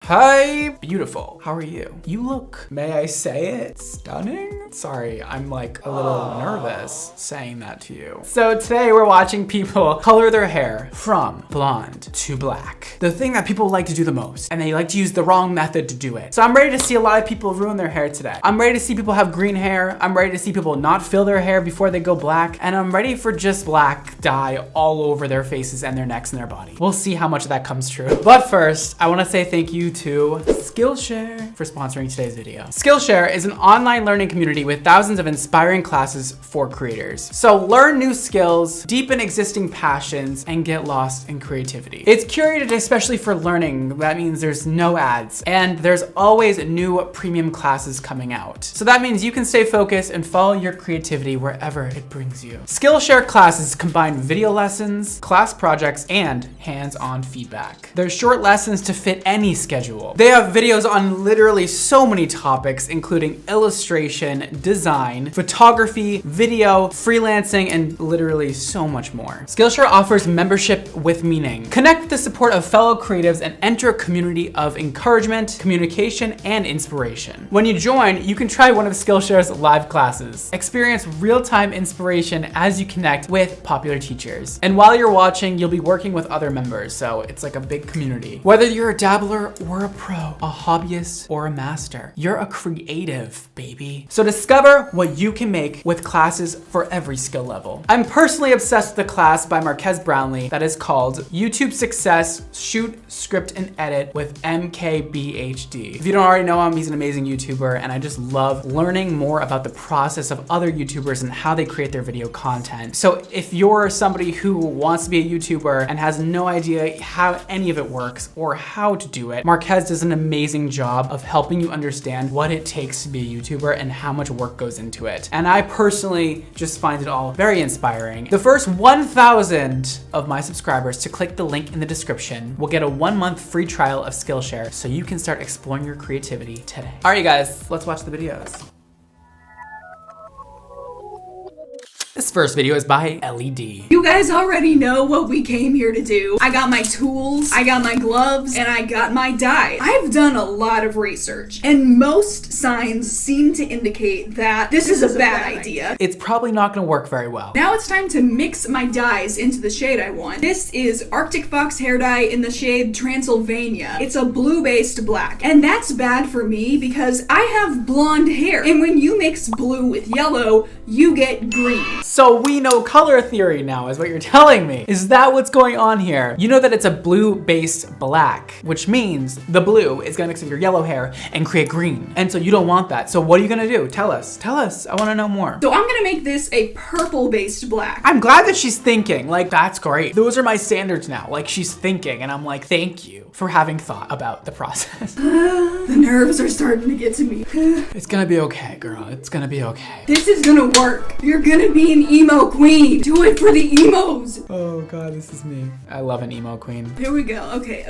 Hi, beautiful. How are you? You look, may I say it, stunning? Sorry, I'm like a little nervous saying that to you. So today we're watching people color their hair from blonde to black. The thing that people like to do the most, and they like to use the wrong method to do it. So I'm ready to see a lot of people ruin their hair today. I'm ready to see people have green hair. I'm ready to see people not fill their hair before they go black. And I'm ready for just black dye all over their faces and their necks and their body. We'll see how much of that comes true. But first, I wanna say thank you to Skillshare for sponsoring today's video. Skillshare is an online learning community with thousands of inspiring classes for creators. So learn new skills, deepen existing passions, and get lost in creativity. It's curated especially for learning. That means there's no ads, and there's always new premium classes coming out. So that means you can stay focused and follow your creativity wherever it brings you. Skillshare classes combine video lessons, class projects, and hands-on feedback. There's short lessons to fit any schedule. They have videos on literally so many topics, including illustration, design, photography, video, freelancing, and literally so much more. Skillshare offers membership with meaning. Connect with the support of fellow creatives and enter a community of encouragement, communication, and inspiration. When you join, you can try one of Skillshare's live classes. Experience real-time inspiration as you connect with popular teachers. And while you're watching, you'll be working with other members, so it's like a big community. Whether you're a dabbler or a pro, a hobbyist or a master, you're a creative, baby. So discover what you can make with classes for every skill level. I'm personally obsessed with the class by Marques Brownlee that is called YouTube Success, Shoot, Script, and Edit with MKBHD. If you don't already know him, he's an amazing YouTuber, and I just love learning more about the process of other YouTubers and how they create their video content. So if you're somebody who wants to be a YouTuber and has no idea how any of it works or how to do it, Marques does an amazing job of helping you understand what it takes to be a YouTuber and how much work goes into it. And I personally just find it all very inspiring. The first 1,000 of my subscribers to click the link in the description will get a 1-month free trial of Skillshare so you can start exploring your creativity today. All right, you guys, let's watch the videos. This first video is by LED. You guys already know what we came here to do. I got my tools, I got my gloves, and I got my dye. I've done a lot of research, and most signs seem to indicate that this is a bad idea. It's probably not gonna work very well. Now it's time to mix my dyes into the shade I want. This is Arctic Fox hair dye in the shade Transylvania. It's a blue-based black, and that's bad for me because I have blonde hair, and when you mix blue with yellow, you get green. So we know color theory now is what you're telling me. Is that what's going on here? You know that it's a blue-based black, which means the blue is gonna mix with your yellow hair and create green. And so you don't want that. So what are you gonna do? Tell us, I wanna know more. So I'm gonna make this a purple-based black. I'm glad that she's thinking, like, that's great. Those are my standards now. Like, she's thinking, and I'm like, thank you for having thought about the process. The nerves are starting to get to me. It's gonna be okay, girl. It's gonna be okay. This is gonna work. You're gonna be an emo queen. Do it for the emos. Oh God, this is me. I love an emo queen. Here we go. Okay.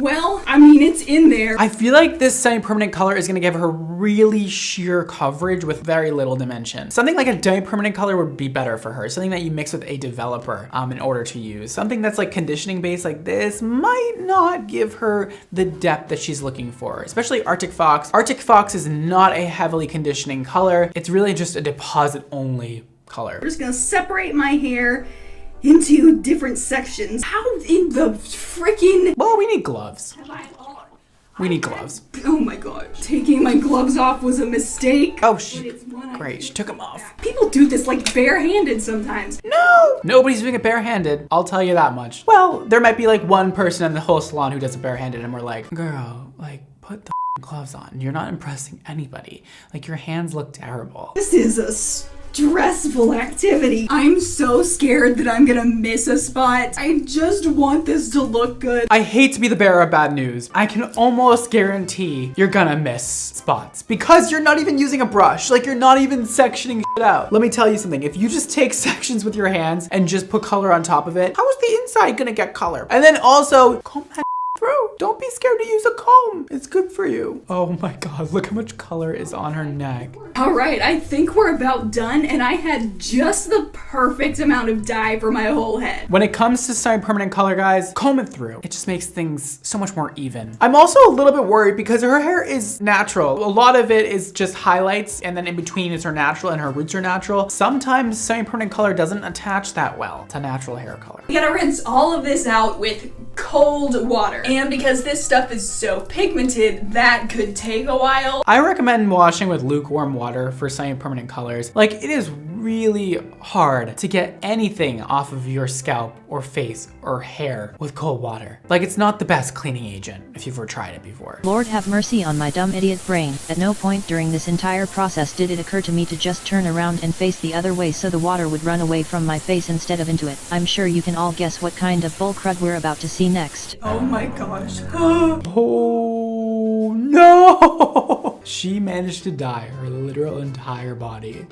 Well, I mean, it's in there. I feel like this semi-permanent color is gonna give her really sheer coverage with very little dimension. Something like a demi-permanent color would be better for her. Something that you mix with a developer in order to use. Something that's like conditioning based like this might not give her the depth that she's looking for, especially Arctic Fox. Arctic Fox is not a heavily conditioning color. It's really just a deposit only color. We're just gonna separate my hair into different sections. How in the freaking... Well, we need gloves. We need gloves. Oh my God. Taking my gloves off was a mistake. Oh, great, she took them off. People do this like barehanded sometimes. No! Nobody's doing it barehanded. I'll tell you that much. Well, there might be like one person in the whole salon who does it barehanded and we're like, girl, like put the gloves on. You're not impressing anybody. Like your hands look terrible. This is a stressful activity. I'm so scared that I'm gonna miss a spot. I just want this to look good. I hate to be the bearer of bad news. I can almost guarantee you're gonna miss spots because you're not even using a brush. Like you're not even sectioning shit out. Let me tell you something. If you just take sections with your hands and just put color on top of it, how is the inside gonna get color? And then also comb that through. Don't be scared to use a comb. It's good for you. Oh my God, look how much color is on her neck. All right, I think we're about done, and I had just the perfect amount of dye for my whole head. When it comes to semi-permanent color, guys, comb it through. It just makes things so much more even. I'm also a little bit worried because her hair is natural. A lot of it is just highlights, and then in between is her natural and her roots are natural. Sometimes semi-permanent color doesn't attach that well to natural hair color. We gotta rinse all of this out with cold water. And because this stuff is so pigmented, that could take a while. I recommend washing with lukewarm water for semi-permanent colors. Like, it is really hard to get anything off of your scalp or face or hair with cold water. Like, it's not the best cleaning agent if you've ever tried it before. Lord have mercy on my dumb idiot brain. At no point during this entire process did it occur to me to just turn around and face the other way so the water would run away from my face instead of into it. I'm sure you can all guess what kind of bull crud we're about to see next. Oh my gosh. Oh no! She managed to dye her literal entire body.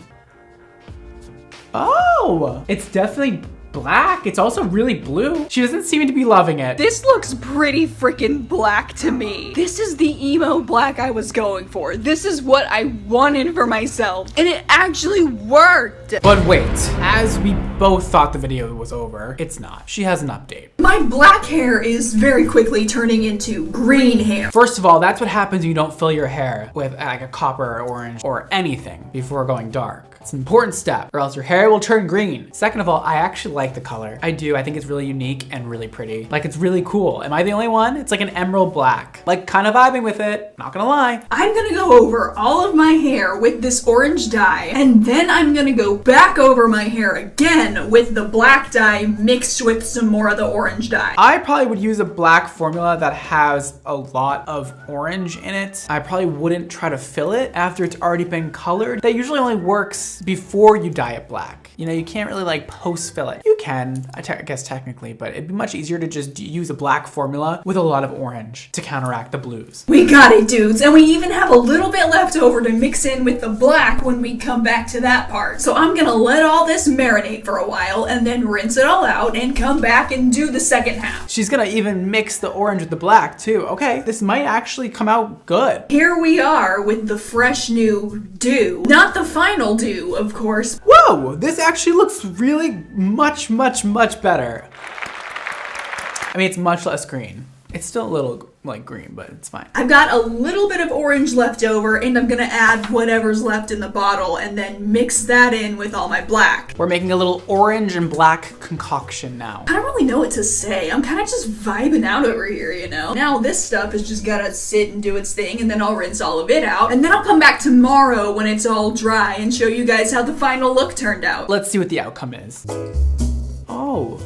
Oh, it's definitely black. It's also really blue. She doesn't seem to be loving it. This looks pretty freaking black to me. This is the emo black I was going for. This is what I wanted for myself. And it actually worked. But wait, as we both thought the video was over, it's not. She has an update. My black hair is very quickly turning into green hair. First of all, that's what happens when you don't fill your hair with like a copper or orange or anything before going dark. It's an important step or else your hair will turn green. Second of all, I actually like the color. I do. I think it's really unique and really pretty. Like, it's really cool. Am I the only one? It's like an emerald black. Like, kind of vibing with it. Not gonna lie. I'm gonna go over all of my hair with this orange dye, and then I'm gonna go back over my hair again with the black dye mixed with some more of the orange dye. I probably would use a black formula that has a lot of orange in it. I probably wouldn't try to fill it after it's already been colored. That usually only works before you dye it black. You know, you can't really like post fill it. You can, I guess technically, but it'd be much easier to just use a black formula with a lot of orange to counteract the blues. We got it, dudes, and we even have a little bit left over to mix in with the black when we come back to that part. So I'm gonna let all this marinate for a while and then rinse it all out and come back and do the second half. She's gonna even mix the orange with the black too. Okay, this might actually come out good. Here we are with the fresh new do. Not the final do, of course. Whoa, this actually looks really much better. I mean, it's much less green. It's still a little like green, but it's fine. I've got a little bit of orange left over, and I'm gonna add whatever's left in the bottle and then mix that in with all my black. We're making a little orange and black concoction now. I don't really know what to say. I'm kind of just vibing out over here, you know? Now this stuff is just gotta sit and do its thing, and then I'll rinse all of it out. And then I'll come back tomorrow when it's all dry and show you guys how the final look turned out. Let's see what the outcome is. Oh.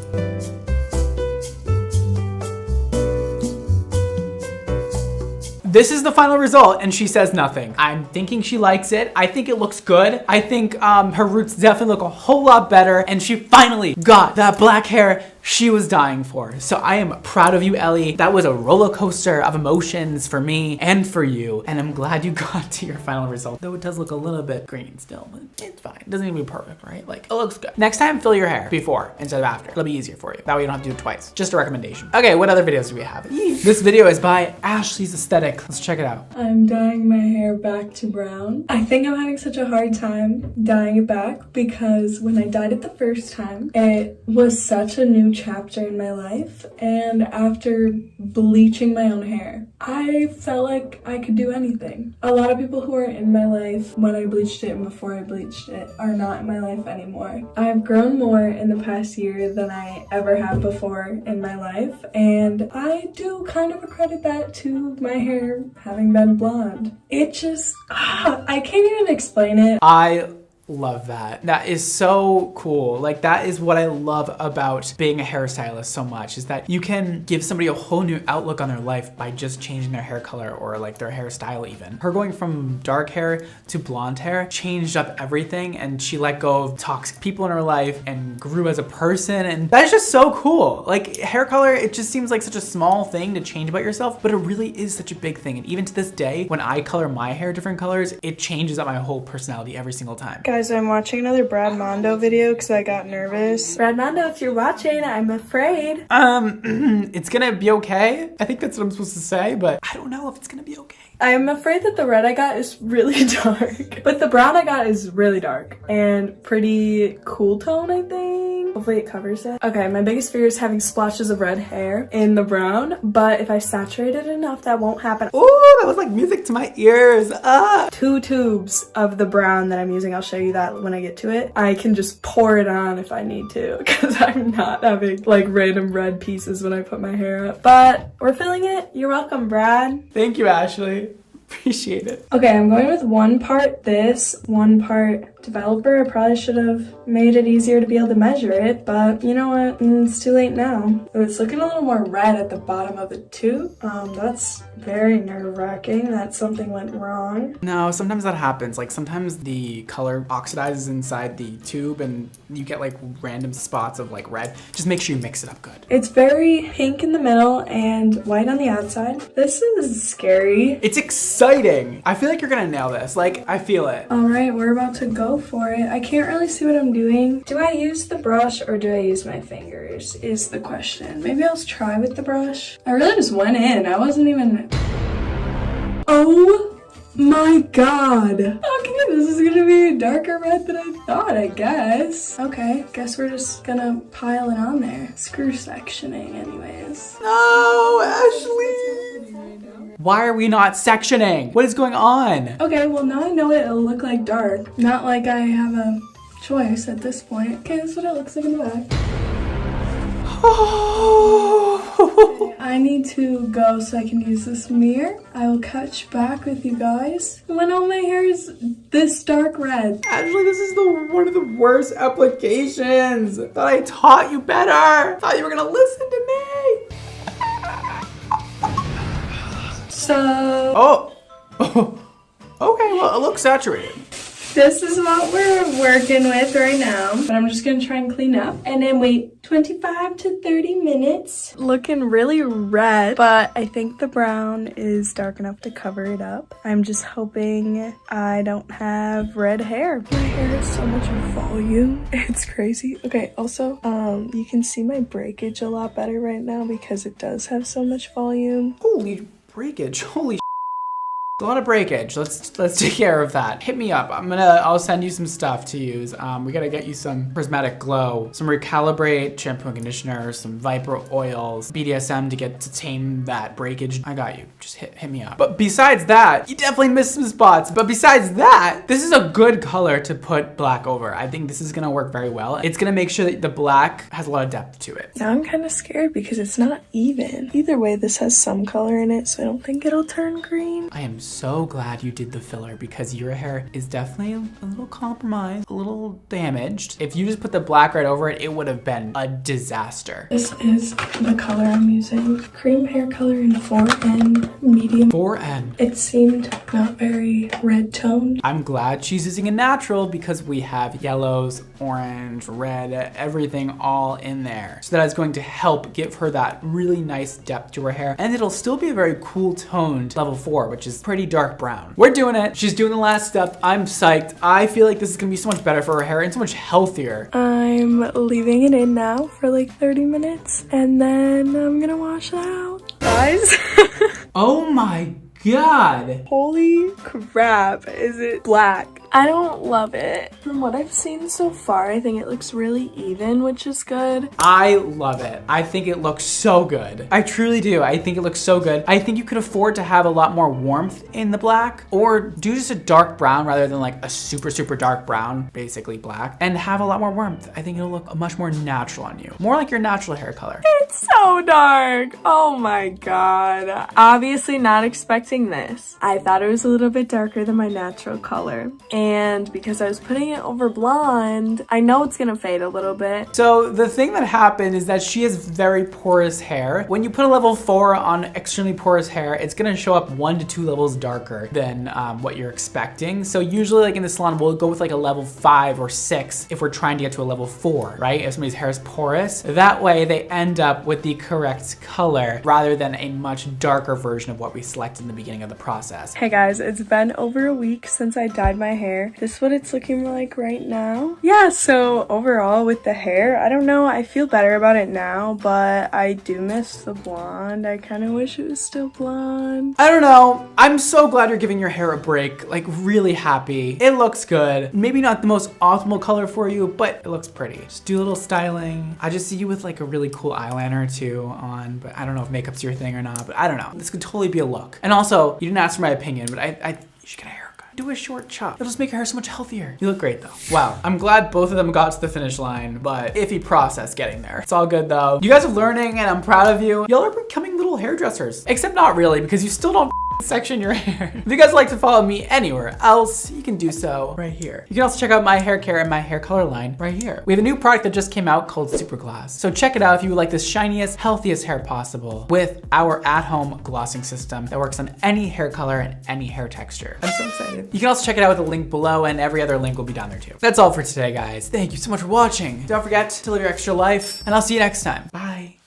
This is the final result, and she says nothing. I'm thinking she likes it. I think it looks good. I think her roots definitely look a whole lot better, and she finally got that black hair she was dying for. So I am proud of you, Ellie. That was a roller coaster of emotions for me and for you, and I'm glad you got to your final result. Though it does look a little bit green still, but it's fine. It doesn't need to be perfect, right? Like, it looks good. Next time, fill your hair before instead of after. It'll be easier for you. That way you don't have to do it twice. Just a recommendation. Okay, what other videos do we have? This video is by Ashley's Aesthetic. Let's check it out. I'm dyeing my hair back to brown. I think I'm having such a hard time dyeing it back because when I dyed it the first time, it was such a new chapter in my life, and after bleaching my own hair, I felt like I could do anything. A lot of people who are in my life when I bleached it and before I bleached it are not in my life anymore. I've grown more in the past year than I ever have before in my life, and I do kind of accredit that to my hair having been blonde. It just, I can't even explain it. I love that. That is so cool. Like, that is what I love about being a hairstylist so much, is that you can give somebody a whole new outlook on their life by just changing their hair color or like their hairstyle even. Her going from dark hair to blonde hair changed up everything, and she let go of toxic people in her life and grew as a person, and that's just so cool. Like, hair color, it just seems like such a small thing to change about yourself, but it really is such a big thing. And even to this day, when I color my hair different colors, it changes up my whole personality every single time. Guys, Guys, I'm watching another Brad Mondo video because I got nervous. Brad Mondo, if you're watching, I'm afraid. It's gonna be okay. I think that's what I'm supposed to say, but I don't know if it's gonna be okay. I'm afraid that the red I got is really dark, but the brown I got is really dark and pretty cool tone, I think. Hopefully it covers it. Okay, my biggest fear is having splashes of red hair in the brown, but if I saturate it enough, that won't happen. Ooh, that was like music to my ears. 2 tubes of the brown that I'm using. I'll show you that when I get to it. I can just pour it on if I need to because I'm not having like random red pieces when I put my hair up. But we're filling it. You're welcome, Brad. Thank you, Ashley. Appreciate it. Okay, I'm going with 1 part this, 1 part developer. I probably should have made it easier to be able to measure it, but you know what? It's too late now. It's looking a little more red at the bottom of the tube. That's very nerve-wracking that something went wrong. No, sometimes that happens. Like sometimes the color oxidizes inside the tube and you get like random spots of like red. Just make sure you mix it up good. It's very pink in the middle and white on the outside. This is scary. It's exciting. I feel like you're gonna nail this. Like, I feel it. All right, we're about to go for it. I can't really see what I'm doing. Do I use the brush or do I use my fingers is the question. Maybe I'll try with the brush. I really just went in. I wasn't even... Oh my god. Okay, this is gonna be a darker red than I thought, I guess. Okay, guess we're just gonna pile it on there. Screw sectioning anyways. No, Ashley. Why are we not sectioning? What is going on? Okay, well now I know it'll look like dark. Not like I have a choice at this point. Okay, this is what it looks like in the back. I need to go so I can use this mirror. I will catch back with you guys when all my hair is this dark red. Ashley, this is one of the worst applications. Thought I taught you better. Thought you were gonna listen to me. So... Oh. Okay, well, it looks saturated. This is what we're working with right now. But I'm just gonna try and clean up and then wait 25 to 30 minutes. Looking really red, but I think the brown is dark enough to cover it up. I'm just hoping I don't have red hair. My hair has so much volume. It's crazy. Okay, also, you can see my breakage a lot better right now because it does have so much volume. Holy breakage, holy a lot of breakage. Let's take care of that. Hit me up. I'll send you some stuff to use. We gotta get you some prismatic glow, some recalibrate shampoo and conditioner, some Viper oils, BDSM to tame that breakage. I got you. Just hit me up. But besides that, you definitely missed some spots. But besides that, this is a good color to put black over. I think this is gonna work very well. It's gonna make sure that the black has a lot of depth to it. Now I'm kind of scared because it's not even. Either way, this has some color in it, so I don't think it'll turn green. I am so glad you did the filler because your hair is definitely a little compromised, a little damaged. If you just put the black right over it, it would have been a disaster. This is the color I'm using. Cream hair color in 4N medium. 4N. It seemed not very red toned. I'm glad she's using a natural because we have yellows, orange, red, everything all in there. So that is going to help give her that really nice depth to her hair. And it'll still be a very cool toned level 4, which is pretty dark brown. We're doing it. She's doing the last step. I'm psyched. I feel like this is gonna be so much better for her hair and so much healthier. I'm leaving it in now for like 30 minutes and then I'm gonna wash it out. Guys. Oh my God. Holy crap, is it black? I don't love it. From what I've seen so far, I think it looks really even, which is good. I love it. I think it looks so good. I truly do. I think it looks so good. I think you could afford to have a lot more warmth in the black or do just a dark brown rather than like a super, super dark brown, basically black, and have a lot more warmth. I think it'll look much more natural on you. More like your natural hair color. It's so dark. Oh my God. Obviously not expecting this. I thought it was a little bit darker than my natural color. And because I was putting it over blonde, I know it's gonna fade a little bit. So the thing that happened is that she has very porous hair. When you put a level 4 on extremely porous hair, it's gonna show up 1 to 2 levels darker than what you're expecting. So usually like in the salon, we'll go with like a level 5 or 6 if we're trying to get to a level 4, right? If somebody's hair is porous, that way they end up with the correct color rather than a much darker version of what we selected in the beginning of the process. Hey guys, it's been over a week since I dyed my hair. hair. This is what it's looking like right now. Yeah, so overall with the hair, I don't know, I feel better about it now, but I do miss the blonde. I kind of wish it was still blonde. I don't know. I'm so glad you're giving your hair a break. Like, really happy. It looks good. Maybe not the most optimal color for you, but it looks pretty. Just do a little styling. I just see you with like a really cool eyeliner too on, but I don't know if makeup's your thing or not, but I don't know. This could totally be a look. And also, you didn't ask for my opinion, but you should get a haircut. Do a short chop. It'll just make your hair so much healthier. You look great though. Wow. I'm glad both of them got to the finish line, but iffy process getting there. It's all good though. You guys are learning and I'm proud of you. Y'all are becoming little hairdressers. Except not really, because you still don't section your hair. If you guys like to follow me anywhere else, you can do so right here. You can also check out my hair care and my hair color line right here. We have a new product that just came out called Super Gloss. So check it out if you would like the shiniest, healthiest hair possible with our at-home glossing system that works on any hair color and any hair texture. I'm so excited. You can also check it out with the link below, and every other link will be down there too. That's all for today, guys. Thank you so much for watching. Don't forget to live your extra life, and I'll see you next time. Bye.